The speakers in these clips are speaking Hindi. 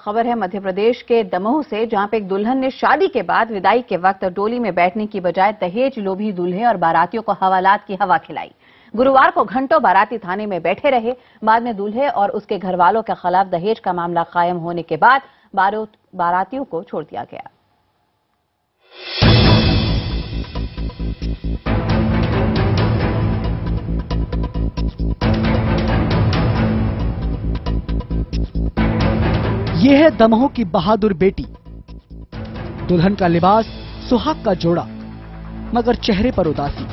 खबर है मध्य प्रदेश के दमोह से, जहां पे एक दुल्हन ने शादी के बाद विदाई के वक्त डोली में बैठने की बजाय दहेज लोभी दूल्हे और बारातियों को हवालात की हवा खिलाई। गुरुवार को घंटों बाराती थाने में बैठे रहे। बाद में दूल्हे और उसके घर वालों के खिलाफ दहेज का मामला कायम होने के बाद बारातियों को छोड़ दिया गया। ये है दमोह की बहादुर बेटी। दुल्हन का लिबास सुहाग का जोड़ा, मगर चेहरे पर उदासी।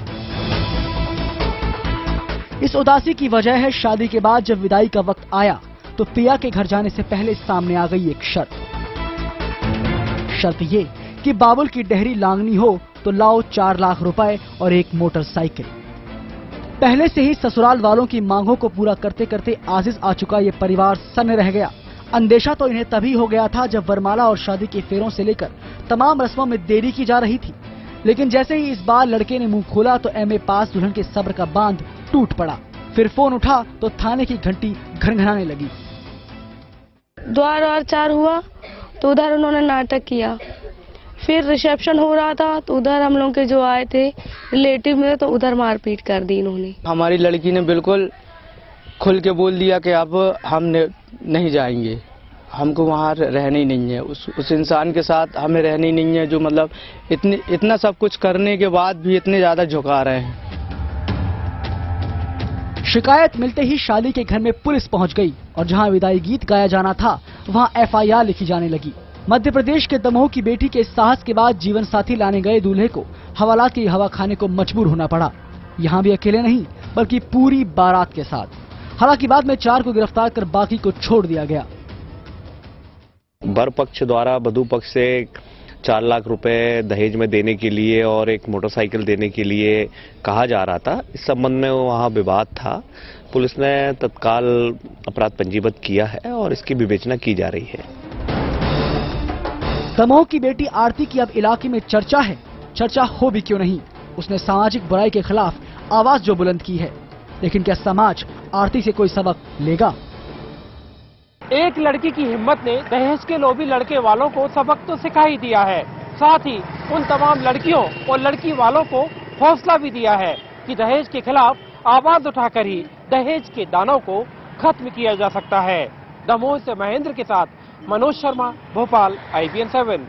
इस उदासी की वजह है शादी के बाद जब विदाई का वक्त आया तो पिया के घर जाने से पहले सामने आ गई एक शर्त। शर्त ये कि बाबुल की डेहरी लांगनी हो तो लाओ 4 लाख रुपए और एक मोटरसाइकिल। पहले से ही ससुराल वालों की मांगों को पूरा करते करते आजिज आ चुका ये परिवार सन्न रह गया। अंदेशा तो इन्हें तभी हो गया था जब वरमाला और शादी के फेरों से लेकर तमाम रस्मों में देरी की जा रही थी। लेकिन जैसे ही इस बार लड़के ने मुंह खोला तो एमए पास दुल्हन के सब्र का बांध टूट पड़ा। फिर फोन उठा तो थाने की घंटी घनघनाने लगी। द्वार 4 हुआ तो उधर उन्होंने नाटक किया। फिर रिसेप्शन हो रहा था तो उधर हम लोग के जो आए थे रिलेटिव में तो उधर मारपीट कर दी इन्होंने। हमारी लड़की ने बिल्कुल खुल के बोल दिया कि अब हम नहीं जाएंगे, हमको वहाँ रहना ही नहीं है। उस इंसान के साथ हमें रहना ही नहीं है जो मतलब इतना सब कुछ करने के बाद भी इतने ज्यादा झुका रहे हैं। शिकायत मिलते ही शादी के घर में पुलिस पहुंच गई और जहां विदाई गीत गाया जाना था वहां FIR लिखी जाने लगी। मध्य प्रदेश के दमोह की बेटी के साहस के बाद जीवन साथी लाने गए दूल्हे को हवालात की हवा खाने को मजबूर होना पड़ा। यहाँ भी अकेले नहीं बल्कि पूरी बारात के साथ। हालांकि बाद में 4 को गिरफ्तार कर बाकी को छोड़ दिया गया। वर पक्ष द्वारा वधू पक्ष से 4 लाख रुपए दहेज में देने के लिए और एक मोटरसाइकिल देने के लिए कहा जा रहा था। इस संबंध में वहां विवाद था। पुलिस ने तत्काल अपराध पंजीबद्ध किया है और इसकी विवेचना की जा रही है। दमोह की बेटी आरती की अब इलाके में चर्चा है। चर्चा हो भी क्यों नहीं, उसने सामाजिक बुराई के खिलाफ आवाज जो बुलंद की है। लेकिन क्या समाज आरती से कोई सबक लेगा? एक लड़की की हिम्मत ने दहेज के लोभी लड़के वालों को सबक तो सिखा ही दिया है, साथ ही उन तमाम लड़कियों और लड़की वालों को हौसला भी दिया है कि दहेज के खिलाफ आवाज उठाकर ही दहेज के दानों को खत्म किया जा सकता है। दमोह से महेंद्र के साथ मनोज शर्मा, भोपाल, IBN 7।